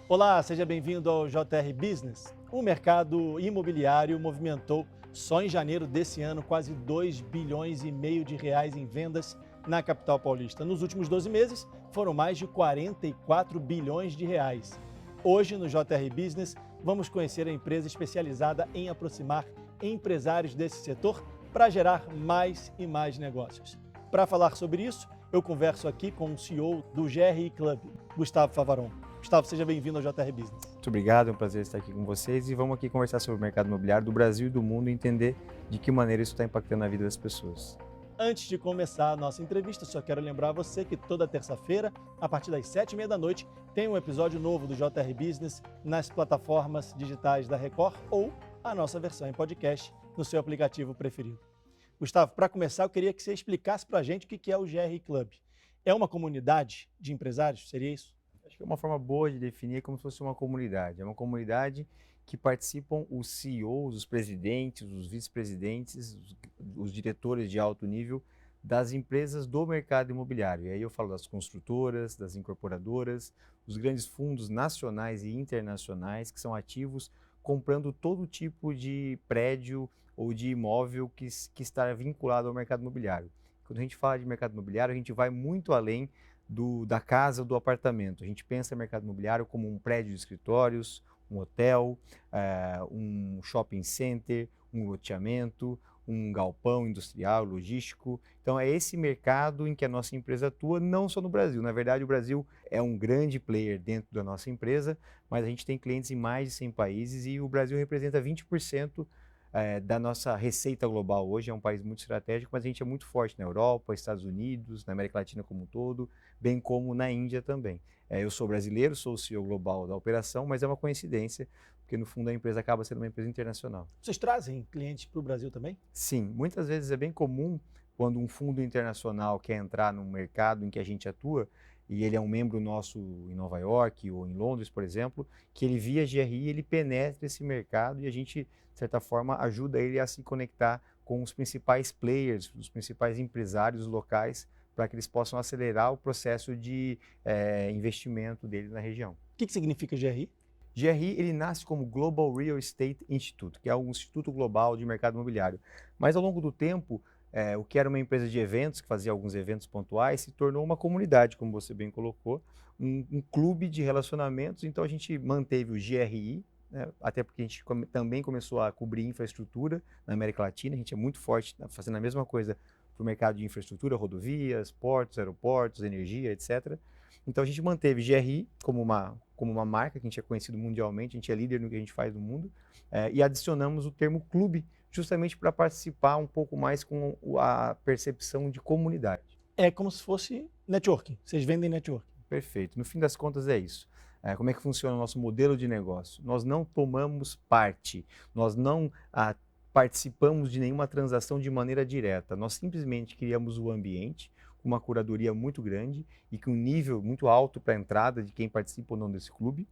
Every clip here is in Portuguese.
Olá, seja bem-vindo ao JR Business. O mercado imobiliário movimentou só em janeiro desse ano quase 2 bilhões e meio de reais em vendas na capital paulista. Nos últimos 12 meses, foram mais de 44 bilhões de reais. Hoje, no JR Business, vamos conhecer a empresa especializada em aproximar empresários desse setor para gerar mais e mais negócios. Para falar sobre isso, eu converso aqui com o CEO do GRI Club, Gustavo Favaron. Gustavo, seja bem-vindo ao JR Business. Muito obrigado, é um prazer estar aqui com vocês e vamos aqui conversar sobre o mercado imobiliário do Brasil e do mundo e entender de que maneira isso está impactando a vida das pessoas. Antes de começar a nossa entrevista, só quero lembrar você que toda terça-feira, a partir das 7h30 da noite, tem um episódio novo do JR Business nas plataformas digitais da Record ou a nossa versão em podcast no seu aplicativo preferido. Gustavo, para começar, eu queria que você explicasse para a gente o que é o GRI Club. É uma comunidade de empresários? Seria isso? Acho que é uma forma boa de definir como se fosse uma comunidade. É uma comunidade que participam os CEOs, os presidentes, os vice-presidentes, os diretores de alto nível das empresas do mercado imobiliário. E aí eu falo das construtoras, das incorporadoras, os grandes fundos nacionais e internacionais que são ativos comprando todo tipo de prédio ou de imóvel que está vinculado ao mercado imobiliário. Quando a gente fala de mercado imobiliário, a gente vai muito além da casa ou do apartamento. A gente pensa no mercado imobiliário como um prédio de escritórios, um hotel, um shopping center, um loteamento, um galpão industrial, logístico. Então é esse mercado em que a nossa empresa atua, não só no Brasil. Na verdade, o Brasil é um grande player dentro da nossa empresa, mas a gente tem clientes em mais de 100 países e o Brasil representa 20% da nossa receita global. Hoje é um país muito estratégico, mas a gente é muito forte na Europa, Estados Unidos, na América Latina como um todo, bem como na Índia também. Eu sou brasileiro, sou o CEO global da operação, mas é uma coincidência, porque no fundo a empresa acaba sendo uma empresa internacional. Vocês trazem clientes para o Brasil também? Sim, muitas vezes é bem comum quando um fundo internacional quer entrar no mercado em que a gente atua, e ele é um membro nosso em Nova York ou em Londres, por exemplo, que ele via GRI, ele penetra esse mercado e a gente, de certa forma, ajuda ele a se conectar com os principais players, os principais empresários locais, para que eles possam acelerar o processo de investimento dele na região. O que significa GRI? GRI ele nasce como Global Real Estate Institute, que é um instituto global de mercado imobiliário. Mas ao longo do tempo, o que era uma empresa de eventos, que fazia alguns eventos pontuais, se tornou uma comunidade, como você bem colocou, um clube de relacionamentos. Então a gente manteve o GRI, né, até porque a gente também começou a cobrir infraestrutura na América Latina. A gente é muito forte fazendo a mesma coisa para o mercado de infraestrutura, rodovias, portos, aeroportos, energia, etc. Então a gente manteve GRI como uma marca que a gente é conhecido mundialmente, a gente é líder no que a gente faz no mundo, e adicionamos o termo clube justamente para participar um pouco mais com a percepção de comunidade. É como se fosse networking. Vocês vendem networking. Perfeito. No fim das contas é isso. Como é que funciona o nosso modelo de negócio? Nós não tomamos parte, nós não participamos de nenhuma transação de maneira direta. Nós simplesmente criamos o ambiente com uma curadoria muito grande e com um nível muito alto para a entrada de quem participa ou não desse clube,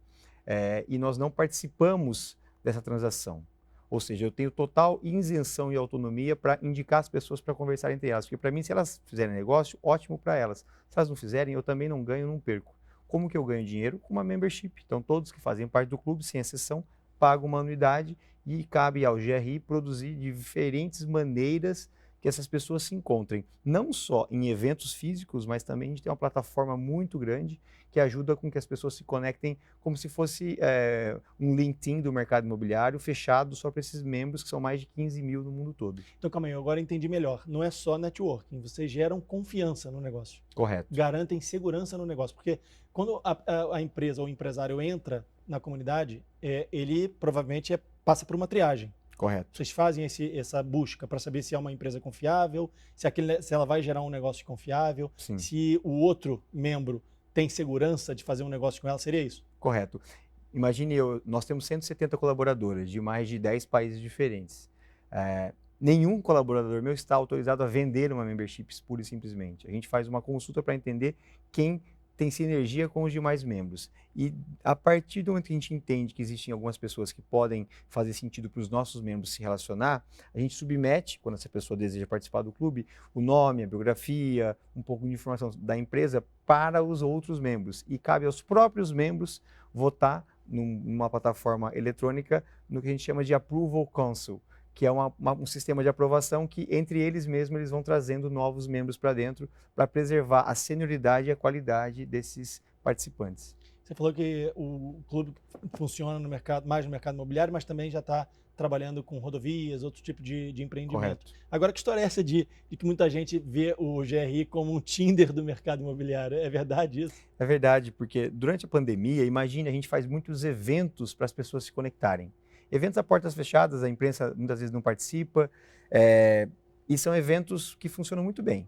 e nós não participamos dessa transação. Ou seja, eu tenho total isenção e autonomia para indicar as pessoas para conversar entre elas. Porque para mim, se elas fizerem negócio, ótimo para elas. Se elas não fizerem, eu também não ganho, não perco. Como que eu ganho dinheiro? Com uma membership. Então, todos que fazem parte do clube, sem exceção, pagam uma anuidade e cabe ao GRI produzir de diferentes maneiras que essas pessoas se encontrem, não só em eventos físicos, mas também a gente tem uma plataforma muito grande que ajuda com que as pessoas se conectem como se fosse um LinkedIn do mercado imobiliário fechado só para esses membros, que são mais de 15 mil no mundo todo. Então, calma aí, eu agora entendi melhor. Não é só networking, vocês geram confiança no negócio. Correto. Garantem segurança no negócio. Porque quando a empresa ou o empresário entra na comunidade, ele provavelmente passa por uma triagem. Correto. Vocês fazem essa busca para saber se é uma empresa confiável, se ela vai gerar um negócio confiável, Sim. Se o outro membro tem segurança de fazer um negócio com ela, seria isso? Correto. Imagine nós temos 170 colaboradores de mais de 10 países diferentes. Nenhum colaborador meu está autorizado a vender uma membership pura e simplesmente. A gente faz uma consulta para entender quem tem sinergia com os demais membros. E a partir do momento que a gente entende que existem algumas pessoas que podem fazer sentido para os nossos membros se relacionar, a gente submete, quando essa pessoa deseja participar do clube, o nome, a biografia, um pouco de informação da empresa para os outros membros. E cabe aos próprios membros votar numa plataforma eletrônica no que a gente chama de Approval Council, que é um sistema de aprovação que, entre eles mesmos, eles vão trazendo novos membros para dentro para preservar a senioridade e a qualidade desses participantes. Você falou que o clube funciona mais no mercado imobiliário, mas também já está trabalhando com rodovias, outro tipo de empreendimento. Correto. Agora, que história é essa de que muita gente vê o GRI como um Tinder do mercado imobiliário? É verdade isso? É verdade, porque durante a pandemia, imagine, a gente faz muitos eventos para as pessoas se conectarem. Eventos a portas fechadas, a imprensa muitas vezes não participa, e são eventos que funcionam muito bem.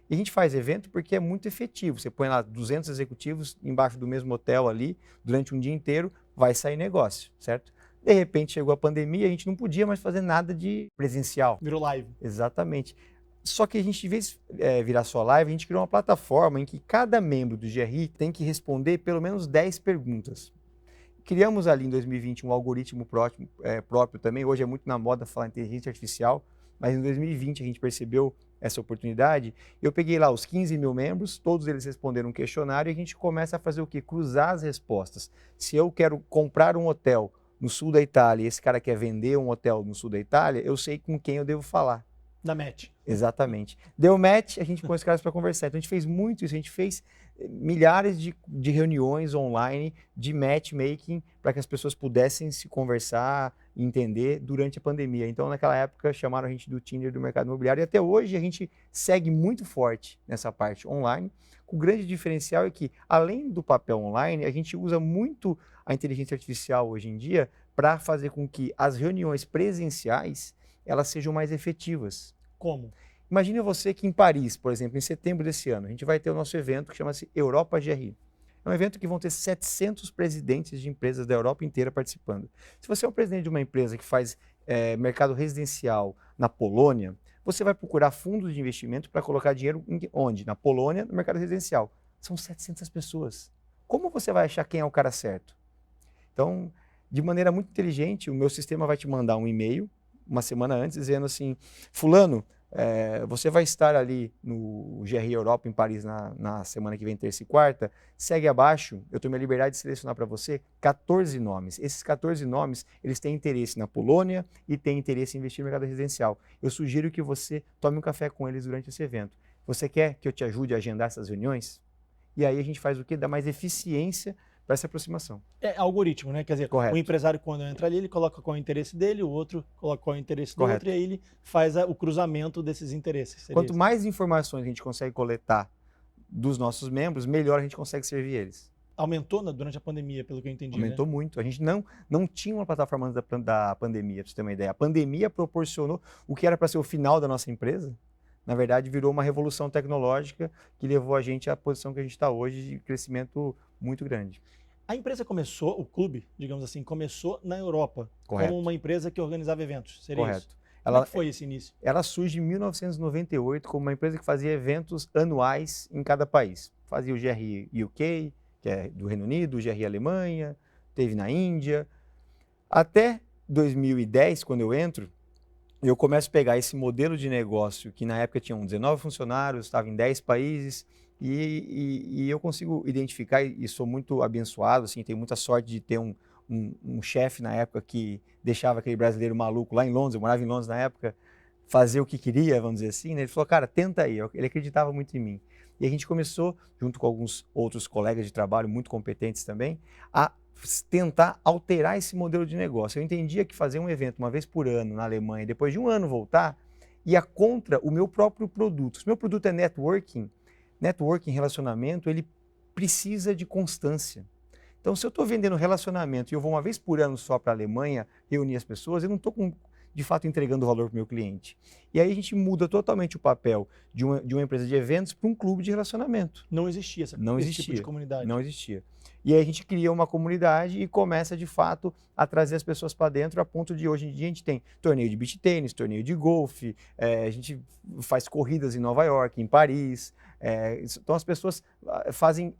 E a gente faz evento porque é muito efetivo. Você põe lá 200 executivos embaixo do mesmo hotel ali, durante um dia inteiro, vai sair negócio, certo? De repente chegou a pandemia, a gente não podia mais fazer nada de presencial. Virou live. Exatamente. Só que a gente, em vez de virar só live, a gente criou uma plataforma em que cada membro do GRI tem que responder pelo menos 10 perguntas. Criamos ali em 2020 um algoritmo próprio também. Hoje é muito na moda falar inteligência artificial, mas em 2020 a gente percebeu essa oportunidade. Eu peguei lá os 15 mil membros, todos eles responderam um questionário e a gente começa a fazer o quê? Cruzar as respostas. Se eu quero comprar um hotel no sul da Itália e esse cara quer vender um hotel no sul da Itália, eu sei com quem eu devo falar. Da match. Exatamente. Deu match, a gente põe os caras para conversar. Então a gente fez muito isso, a gente fez milhares de reuniões online de matchmaking para que as pessoas pudessem se conversar e entender durante a pandemia. Então naquela época chamaram a gente do Tinder do mercado imobiliário e até hoje a gente segue muito forte nessa parte online. O grande diferencial é que, além do papel online, a gente usa muito a inteligência artificial hoje em dia para fazer com que as reuniões presenciais elas sejam mais efetivas. Como? Imagine você que em Paris, por exemplo, em setembro desse ano, a gente vai ter o nosso evento que chama-se Europa GRI. É um evento que vão ter 700 presidentes de empresas da Europa inteira participando. Se você é um presidente de uma empresa que faz mercado residencial na Polônia, você vai procurar fundos de investimento para colocar dinheiro onde? Na Polônia, no mercado residencial. São 700 pessoas. Como você vai achar quem é o cara certo? Então, de maneira muito inteligente, o meu sistema vai te mandar um e-mail uma semana antes, dizendo assim, fulano, você vai estar ali no GRI Europa em Paris na semana que vem, terça e quarta, segue abaixo, eu tomo a liberdade de selecionar para você 14 nomes. Esses 14 nomes, eles têm interesse na Polônia e têm interesse em investir no mercado residencial. Eu sugiro que você tome um café com eles durante esse evento. Você quer que eu te ajude a agendar essas reuniões? E aí a gente faz o quê? Dá mais eficiência para essa aproximação. É algoritmo, né? Quer dizer, Correto. O empresário, quando entra ali, ele coloca qual é o interesse dele, o outro coloca qual é o interesse do Correto. outro, e aí ele faz o cruzamento desses interesses. Seria Quanto isso? mais informações a gente consegue coletar dos nossos membros, melhor a gente consegue servir eles. Aumentou durante a pandemia, pelo que eu entendi. Aumentou muito. A gente não tinha uma plataforma antes da pandemia, para você ter uma ideia. A pandemia proporcionou o que era para ser o final da nossa empresa, na verdade virou uma revolução tecnológica que levou a gente à posição que a gente está hoje de crescimento muito grande. A empresa começou, o clube, digamos assim, começou na Europa, Correto. como uma empresa que organizava eventos. Seria Correto. isso? Como é que foi esse início? Ela surge em 1998 como uma empresa que fazia eventos anuais em cada país. Fazia o GRI UK, que é do Reino Unido, o GRI Alemanha, teve na Índia. Até 2010, quando eu entro, eu começo a pegar esse modelo de negócio que na época tinham 19 funcionários, estava em 10 países, e eu consigo identificar, e sou muito abençoado, assim, tenho muita sorte de ter um chefe na época que deixava aquele brasileiro maluco lá em Londres, eu morava em Londres na época, fazer o que queria, vamos dizer assim, né? Ele falou, cara, tenta aí, ele acreditava muito em mim. E a gente começou, junto com alguns outros colegas de trabalho muito competentes também, a tentar alterar esse modelo de negócio. Eu entendia que fazer um evento uma vez por ano na Alemanha, depois de um ano voltar, ia contra o meu próprio produto. Se o meu produto é networking, relacionamento, ele precisa de constância. Então, se eu estou vendendo relacionamento e eu vou uma vez por ano só para a Alemanha reunir as pessoas, eu não estou de fato entregando valor para o meu cliente. E aí a gente muda totalmente o papel de uma empresa de eventos para um clube de relacionamento. Não existia Não esse existia, tipo de comunidade. não existia. E aí a gente cria uma comunidade e começa, de fato, a trazer as pessoas para dentro, a ponto de hoje em dia a gente tem torneio de beach tênis, torneio de golfe, a gente faz corridas em Nova York, em Paris. Então as pessoas fazem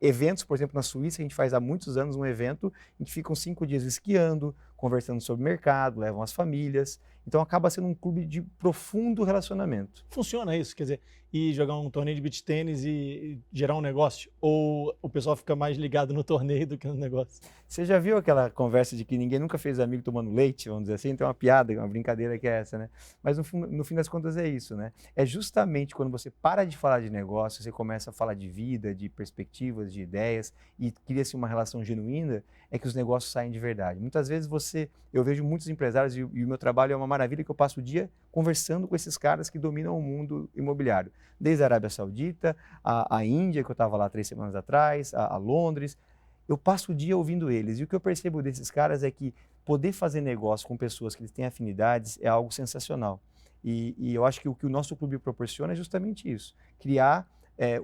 eventos, por exemplo, na Suíça, a gente faz há muitos anos um evento em que ficam 5 dias esquiando, conversando sobre o mercado, levam as famílias. Então acaba sendo um clube de profundo relacionamento. Funciona isso? Quer dizer, ir jogar um torneio de beach tênis e gerar um negócio? Ou o pessoal fica mais ligado no torneio do que no negócio? Você já viu aquela conversa de que ninguém nunca fez amigo tomando leite, vamos dizer assim? Tem uma piada, uma brincadeira que é essa, né? Mas no fim das contas é isso, né? É justamente quando você para de falar de negócio, você começa a falar de vida, de perspectivas, de ideias e cria-se uma relação genuína, é que os negócios saem de verdade. Muitas vezes eu vejo muitos empresários e o meu trabalho é uma maravilha, que eu passo o dia conversando com esses caras que dominam o mundo imobiliário. Desde a Arábia Saudita, a Índia, que eu estava lá 3 semanas atrás, a Londres. Eu passo o dia ouvindo eles. E o que eu percebo desses caras é que poder fazer negócio com pessoas que eles têm afinidades é algo sensacional. E eu acho que o que o nosso clube proporciona é justamente isso. Criar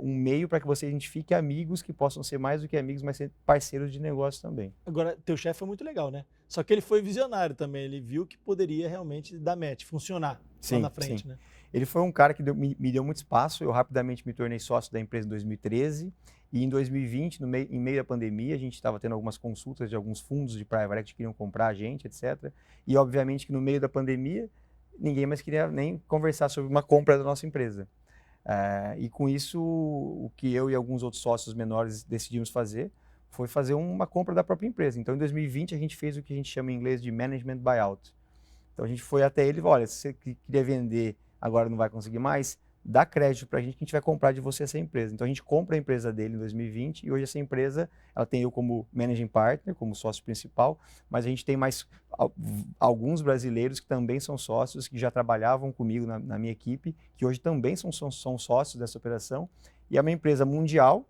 um meio para que você identifique amigos que possam ser mais do que amigos, mas ser parceiros de negócio também. Agora, teu chefe é muito legal, né? Só que ele foi visionário também. Ele viu que poderia realmente dar match, funcionar lá na frente, sim. né? Ele foi um cara que me deu muito espaço. Eu rapidamente me tornei sócio da empresa em 2013. E em 2020, em meio da pandemia, a gente estava tendo algumas consultas de alguns fundos de private equity que queriam comprar a gente, etc. E obviamente que no meio da pandemia, ninguém mais queria nem conversar sobre uma compra da nossa empresa. E com isso, o que eu e alguns outros sócios menores decidimos fazer foi fazer uma compra da própria empresa. Então, em 2020, a gente fez o que a gente chama em inglês de management buyout. Então, a gente foi até ele e falou: olha, se você queria vender, agora não vai conseguir mais, dá crédito para a gente vai comprar de você essa empresa. Então, a gente compra a empresa dele em 2020 e hoje essa empresa, ela tem eu como managing partner, como sócio principal, mas a gente tem mais alguns brasileiros que também são sócios, que já trabalhavam comigo na minha equipe, que hoje também são sócios dessa operação. E é uma empresa mundial,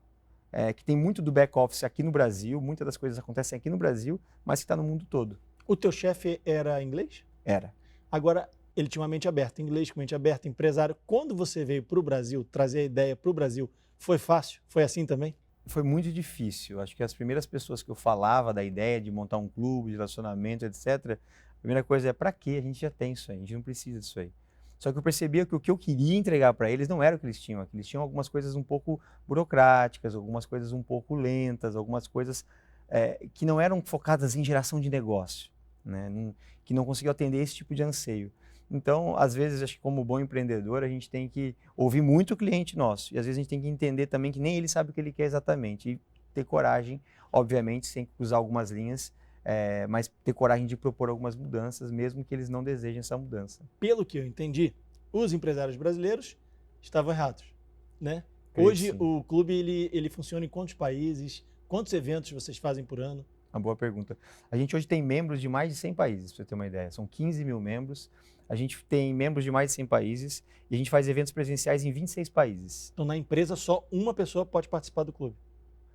que tem muito do back-office aqui no Brasil, muitas das coisas acontecem aqui no Brasil, mas que está no mundo todo. O teu chefe era inglês? Era. Agora, ele tinha uma mente aberta, inglês com mente aberta, empresário. Quando você veio para o Brasil, trazer a ideia para o Brasil, foi fácil? Foi assim também? Foi muito difícil. Acho que as primeiras pessoas que eu falava da ideia de montar um clube, de relacionamento, etc., a primeira coisa é: para quê? A gente já tem isso aí, a gente não precisa disso aí. Só que eu percebia que o que eu queria entregar para eles não era o que eles tinham. Eles tinham algumas coisas um pouco burocráticas, algumas coisas um pouco lentas, algumas coisas que não eram focadas em geração de negócio, né? Que não conseguiam atender esse tipo de anseio. Então, às vezes, acho que como bom empreendedor, a gente tem que ouvir muito o cliente nosso. E às vezes a gente tem que entender também que nem ele sabe o que ele quer exatamente. E ter coragem, obviamente, sem cruzar algumas linhas, mas ter coragem de propor algumas mudanças, mesmo que eles não desejem essa mudança. Pelo que eu entendi, os empresários brasileiros estavam errados, né? Hoje o clube ele funciona em quantos países? Quantos eventos vocês fazem por ano? Uma boa pergunta. A gente hoje tem membros de mais de 100 países, para você ter uma ideia. São 15 mil membros. A gente tem membros de mais de 100 países e a gente faz eventos presenciais em 26 países. Então, na empresa, só uma pessoa pode participar do clube?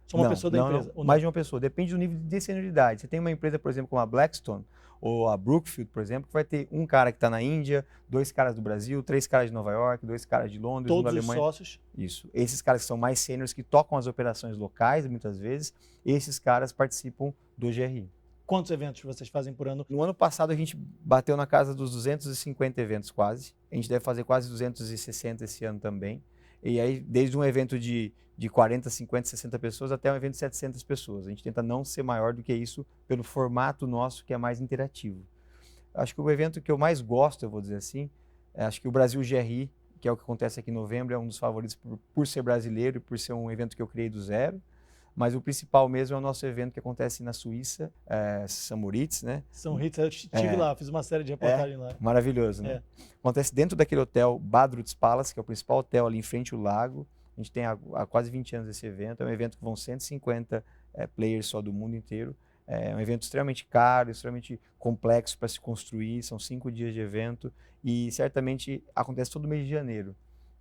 Só uma pessoa da empresa? Não, mais de uma pessoa. Depende do nível de senioridade. Você tem uma empresa, por exemplo, como a Blackstone ou a Brookfield, por exemplo, que vai ter um cara que está na Índia, 2 caras do Brasil, 3 caras de Nova York, 2 caras de Londres, um da Alemanha. Todos os sócios? Isso. Esses caras que são mais sêniores, que tocam as operações locais, muitas vezes, esses caras participam do GRI. Quantos eventos vocês fazem por ano? No ano passado, a gente bateu na casa dos 250 eventos quase. A gente deve fazer quase 260 esse ano também. E aí, desde um evento de 40, 50, 60 pessoas até um evento de 700 pessoas. A gente tenta não ser maior do que isso pelo formato nosso, que é mais interativo. Acho que o evento que eu mais gosto, eu vou dizer assim, acho que o Brasil GRI, que é o que acontece aqui em novembro, é um dos favoritos por ser brasileiro e por ser um evento que eu criei do zero. Mas o principal mesmo é o nosso evento que acontece na Suíça, St. Moritz, né? St. Moritz, eu estive lá, fiz uma série de reportagens lá. Maravilhoso, né? Acontece dentro daquele hotel Badrutz Palace, que é o principal hotel ali em frente ao lago. A gente tem há quase 20 anos esse evento. É um evento que vão 150 players só do mundo inteiro. É um evento extremamente caro, extremamente complexo para se construir. São 5 dias de evento e certamente acontece todo mês de janeiro.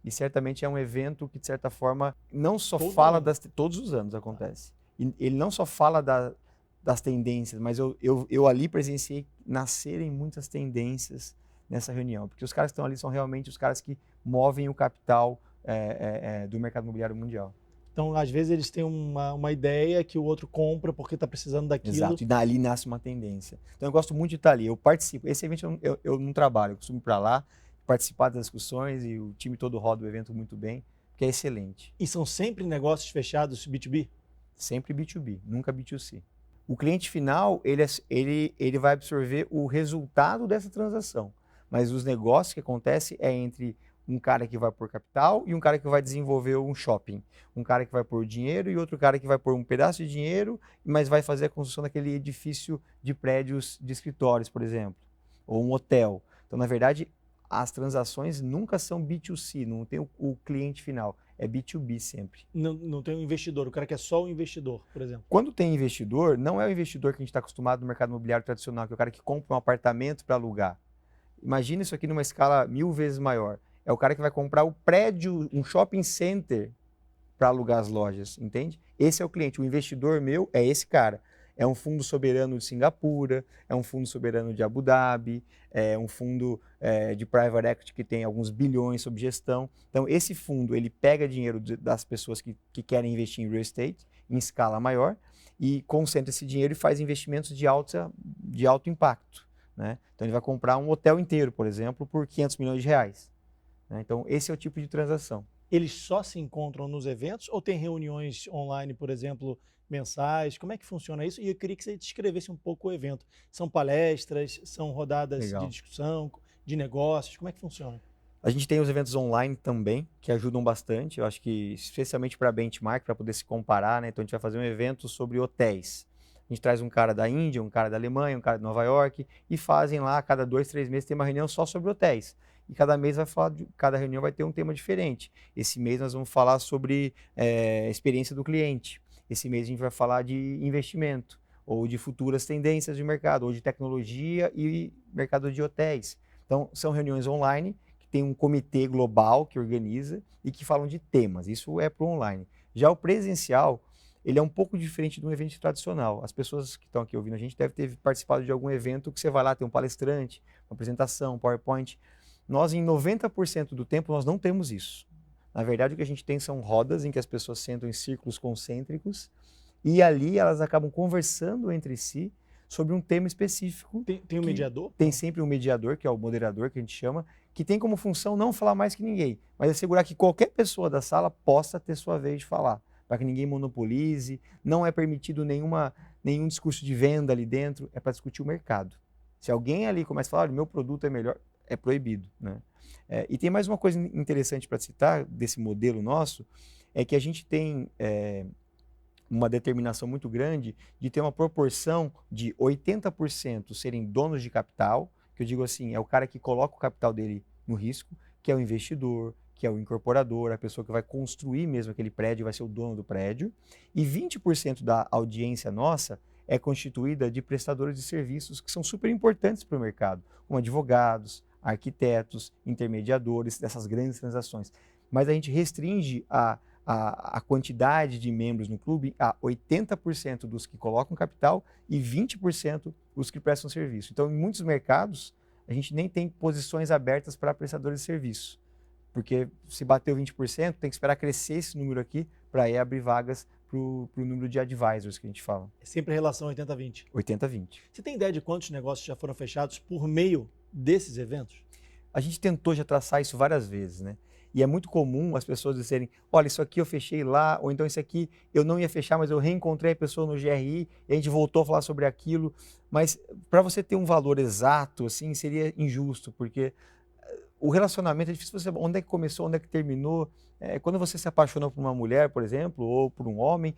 E certamente é um evento que, de certa forma, não só fala das... Todos os anos acontece. E ele não só fala das tendências, mas eu ali presenciei nascerem muitas tendências nessa reunião, porque os caras que estão ali são realmente os caras que movem o capital do mercado imobiliário mundial. Então, às vezes, eles têm uma ideia que o outro compra porque está precisando daquilo. Exato, e dali nasce uma tendência. Então, eu gosto muito de estar ali, eu participo. Esse evento eu não trabalho, eu costumo ir para lá, participar das discussões e o time todo roda o evento muito bem, que é excelente. E são sempre negócios fechados B2B? Sempre B2B, nunca B2C. O cliente final, ele vai absorver o resultado dessa transação, mas os negócios que acontecem é entre um cara que vai pôr capital e um cara que vai desenvolver um shopping. Um cara que vai pôr dinheiro e outro cara que vai pôr um pedaço de dinheiro, mas vai fazer a construção daquele edifício de prédios de escritórios, por exemplo, ou um hotel. Então, na verdade, as transações nunca são B2C, não tem o cliente final, é B2B sempre. Não tem um investidor, o cara que é só o investidor, por exemplo. Quando tem investidor, não é o investidor que a gente está acostumado no mercado imobiliário tradicional, que é o cara que compra um apartamento para alugar. Imagina isso aqui numa escala 1000 vezes maior. É o cara que vai comprar o prédio, um shopping center para alugar as lojas, entende? Esse é o cliente. O investidor meu é esse cara. É um fundo soberano de Singapura, é um fundo soberano de Abu Dhabi, é um fundo de private equity que tem alguns bilhões sob gestão. Então, esse fundo, ele pega dinheiro das pessoas que querem investir em real estate em escala maior e concentra esse dinheiro e faz investimentos de alto impacto, né? Então, ele vai comprar um hotel inteiro, por exemplo, por 500 milhões de reais. Então, esse é o tipo de transação. Eles só se encontram nos eventos ou tem reuniões online, por exemplo, mensais? Como é que funciona isso? E eu queria que você descrevesse um pouco o evento. São palestras, são rodadas Legal. de discussão, de negócios? Como é que funciona? A gente tem os eventos online também, que ajudam bastante. Eu acho que especialmente para benchmark, para poder se comparar, né? Então, a gente vai fazer um evento sobre hotéis. A gente traz um cara da Índia, um cara da Alemanha, um cara de Nova York e fazem lá, a cada 2, 3 meses, tem uma reunião só sobre hotéis. E cada mês cada reunião vai ter um tema diferente. Esse mês nós vamos falar sobre experiência do cliente. Esse mês a gente vai falar de investimento, ou de futuras tendências de mercado, ou de tecnologia e mercado de hotéis. Então, são reuniões online, que tem um comitê global que organiza e que falam de temas. Isso é para o online. Já o presencial, ele é um pouco diferente de um evento tradicional. As pessoas que estão aqui ouvindo a gente devem ter participado de algum evento que você vai lá, tem um palestrante, uma apresentação, um PowerPoint. Nós, em 90% do tempo, nós não temos isso. Na verdade, o que a gente tem são rodas em que as pessoas sentam em círculos concêntricos e ali elas acabam conversando entre si sobre um tema específico. Tem um mediador? Tem sempre um mediador, que é o moderador, que a gente chama, que tem como função não falar mais que ninguém, mas assegurar que qualquer pessoa da sala possa ter sua vez de falar, para que ninguém monopolize. Não é permitido nenhum discurso de venda ali dentro, é para discutir o mercado. Se alguém ali começa a falar, olha, o meu produto é melhor, é proibido, né? E tem mais uma coisa interessante para citar desse modelo nosso, é que a gente tem uma determinação muito grande de ter uma proporção de 80% serem donos de capital, que eu digo assim, é o cara que coloca o capital dele no risco, que é o investidor, que é o incorporador, a pessoa que vai construir mesmo aquele prédio, vai ser o dono do prédio, e 20% da audiência nossa é constituída de prestadores de serviços que são super importantes para o mercado, como advogados, arquitetos, intermediadores dessas grandes transações. Mas a gente restringe a quantidade de membros no clube a 80% dos que colocam capital e 20% os que prestam serviço. Então, em muitos mercados, a gente nem tem posições abertas para prestadores de serviço, porque se bateu 20%, tem que esperar crescer esse número aqui para aí abrir vagas para o número de advisors que a gente fala. É sempre a relação 80-20. 80-20. Você tem ideia de quantos negócios já foram fechados por meio desses eventos? A gente tentou já traçar isso várias vezes, né? E é muito comum as pessoas dizerem, olha, isso aqui eu fechei lá, ou então isso aqui eu não ia fechar, mas eu reencontrei a pessoa no GRI e a gente voltou a falar sobre aquilo. Mas para você ter um valor exato, assim, seria injusto, porque o relacionamento é difícil você saber onde é que começou, onde é que terminou. Quando você se apaixonou por uma mulher, por exemplo, ou por um homem,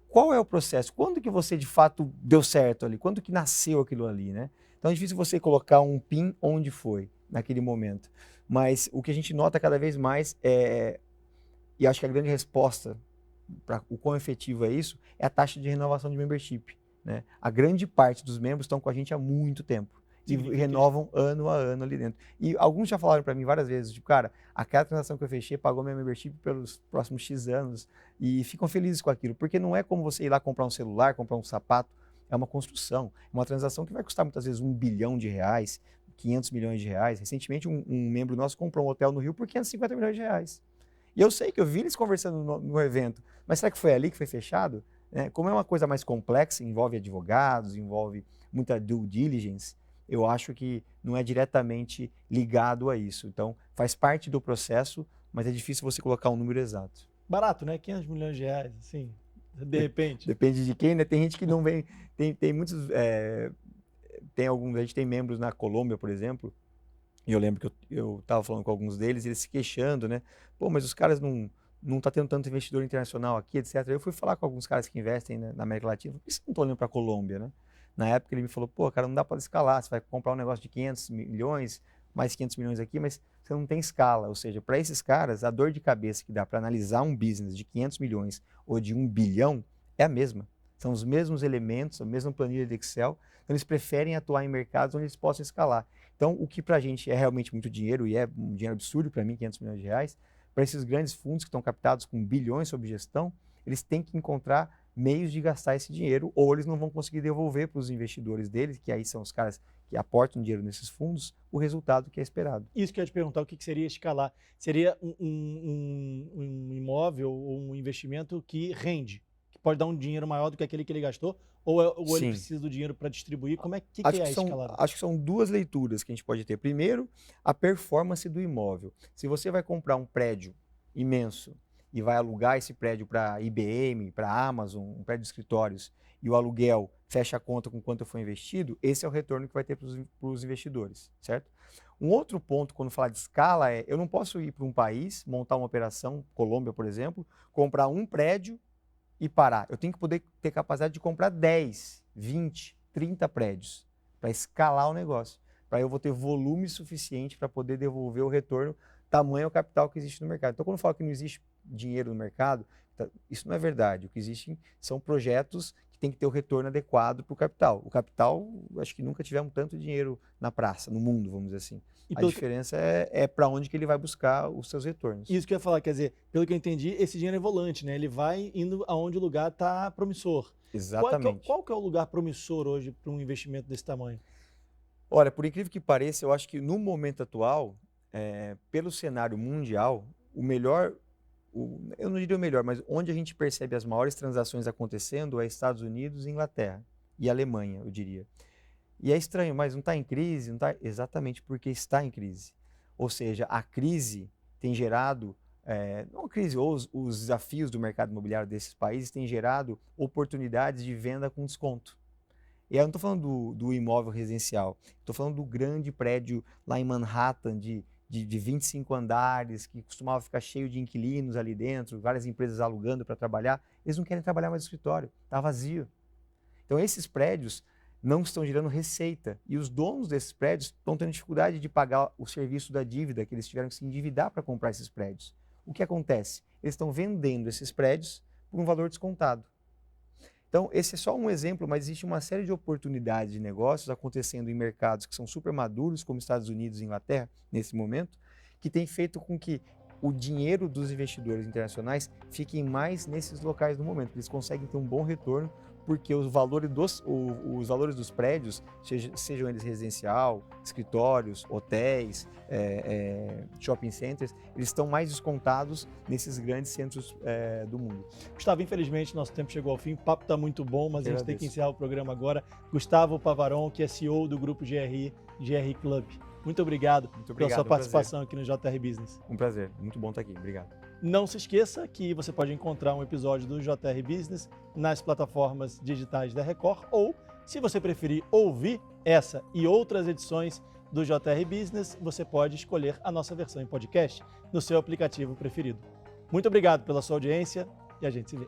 qual é o processo? Quando que você de fato deu certo ali? Quando que nasceu aquilo ali, né? Então é difícil você colocar um pin onde foi naquele momento. Mas o que a gente nota cada vez mais e acho que a grande resposta para o quão efetivo é isso, é a taxa de renovação de membership, né? A grande parte dos membros estão com a gente há muito tempo e renovam ano a ano ali dentro. E alguns já falaram para mim várias vezes, tipo, cara, aquela transação que eu fechei pagou minha membership pelos próximos X anos e ficam felizes com aquilo, porque não é como você ir lá comprar um celular, comprar um sapato, é uma construção, uma transação que vai custar muitas vezes R$ 1 bilhão, 500 milhões de reais. Recentemente, um membro nosso comprou um hotel no Rio por 550 milhões de reais. E eu sei que eu vi eles conversando no evento, mas será que foi ali que foi fechado? Como é uma coisa mais complexa, envolve advogados, envolve muita due diligence, eu acho que não é diretamente ligado a isso. Então, faz parte do processo, mas é difícil você colocar um número exato. Barato, né? 500 milhões de reais, assim, de repente. Depende de quem, né? Tem gente que não vem... Tem muitos... a gente tem membros na Colômbia, por exemplo, e eu lembro que eu estava falando com alguns deles, eles se queixando, né? Pô, mas os caras não tá tendo tanto investidor internacional aqui, etc. Eu fui falar com alguns caras que investem na América Latina, por que você não está olhando para a Colômbia, né? Na época ele me falou, pô, cara, não dá para escalar, você vai comprar um negócio de 500 milhões, mais 500 milhões aqui, mas você não tem escala. Ou seja, para esses caras, a dor de cabeça que dá para analisar um business de 500 milhões ou de 1 bilhão é a mesma. São os mesmos elementos, a mesma planilha de Excel, então eles preferem atuar em mercados onde eles possam escalar. Então, o que para a gente é realmente muito dinheiro, e é um dinheiro absurdo para mim, 500 milhões de reais, para esses grandes fundos que estão captados com bilhões sob gestão, eles têm que encontrar meios de gastar esse dinheiro, ou eles não vão conseguir devolver para os investidores deles, que aí são os caras que aportam dinheiro nesses fundos, o resultado que é esperado. Isso que eu ia te perguntar, o que seria escalar? Seria um imóvel ou um investimento que rende, que pode dar um dinheiro maior do que aquele que ele gastou, ou ele precisa do dinheiro para distribuir? Como é que é a escalada? Acho que são duas leituras que a gente pode ter. Primeiro, a performance do imóvel. Se você vai comprar um prédio imenso e vai alugar esse prédio para IBM, para Amazon, um prédio de escritórios, e o aluguel fecha a conta com quanto foi investido, esse é o retorno que vai ter para os investidores, certo? Um outro ponto, quando falar de escala, eu não posso ir para um país, montar uma operação, Colômbia, por exemplo, comprar um prédio e parar. Eu tenho que poder ter capacidade de comprar 10, 20, 30 prédios para escalar o negócio, para eu vou ter volume suficiente para poder devolver o retorno, tamanho o capital que existe no mercado. Então, quando eu falo que não existe dinheiro no mercado, isso não é verdade. O que existe são projetos que têm que ter o retorno adequado para o capital. O capital, acho que nunca tivemos tanto dinheiro na praça, no mundo, vamos dizer assim. A diferença é para onde que ele vai buscar os seus retornos. Isso que eu ia falar, quer dizer, pelo que eu entendi, esse dinheiro é volante, né? Ele vai indo aonde o lugar está promissor. Exatamente. Qual que é o lugar promissor hoje para um investimento desse tamanho? Olha, por incrível que pareça, eu acho que no momento atual, pelo cenário mundial, o melhor, eu não diria o melhor, mas onde a gente percebe as maiores transações acontecendo é Estados Unidos, Inglaterra e Alemanha, eu diria. E é estranho, mas não está em crise? Não tá, exatamente porque está em crise. Ou seja, a crise tem gerado, não a crise, ou os desafios do mercado imobiliário desses países têm gerado oportunidades de venda com desconto. E aí eu não estou falando do imóvel residencial, estou falando do grande prédio lá em Manhattan de 25 andares, que costumava ficar cheio de inquilinos ali dentro, várias empresas alugando para trabalhar. Eles não querem trabalhar mais no escritório, está vazio. Então esses prédios não estão gerando receita e os donos desses prédios estão tendo dificuldade de pagar o serviço da dívida, que eles tiveram que se endividar para comprar esses prédios. O que acontece? Eles estão vendendo esses prédios por um valor descontado. Então, esse é só um exemplo, mas existe uma série de oportunidades de negócios acontecendo em mercados que são super maduros, como Estados Unidos e Inglaterra, nesse momento, que tem feito com que o dinheiro dos investidores internacionais fique mais nesses locais no momento. Eles conseguem ter um bom retorno, porque os valores dos prédios, sejam eles residencial, escritórios, hotéis, shopping centers, eles estão mais descontados nesses grandes centros do mundo. Gustavo, infelizmente nosso tempo chegou ao fim, o papo está muito bom, mas a gente tem que encerrar o programa agora. Gustavo Pavaron, que é CEO do Grupo GRI Club. Muito obrigado pela sua participação aqui no JR Business. Um prazer, muito bom estar aqui, obrigado. Não se esqueça que você pode encontrar um episódio do JR Business nas plataformas digitais da Record ou, se você preferir ouvir essa e outras edições do JR Business, você pode escolher a nossa versão em podcast no seu aplicativo preferido. Muito obrigado pela sua audiência e a gente se vê.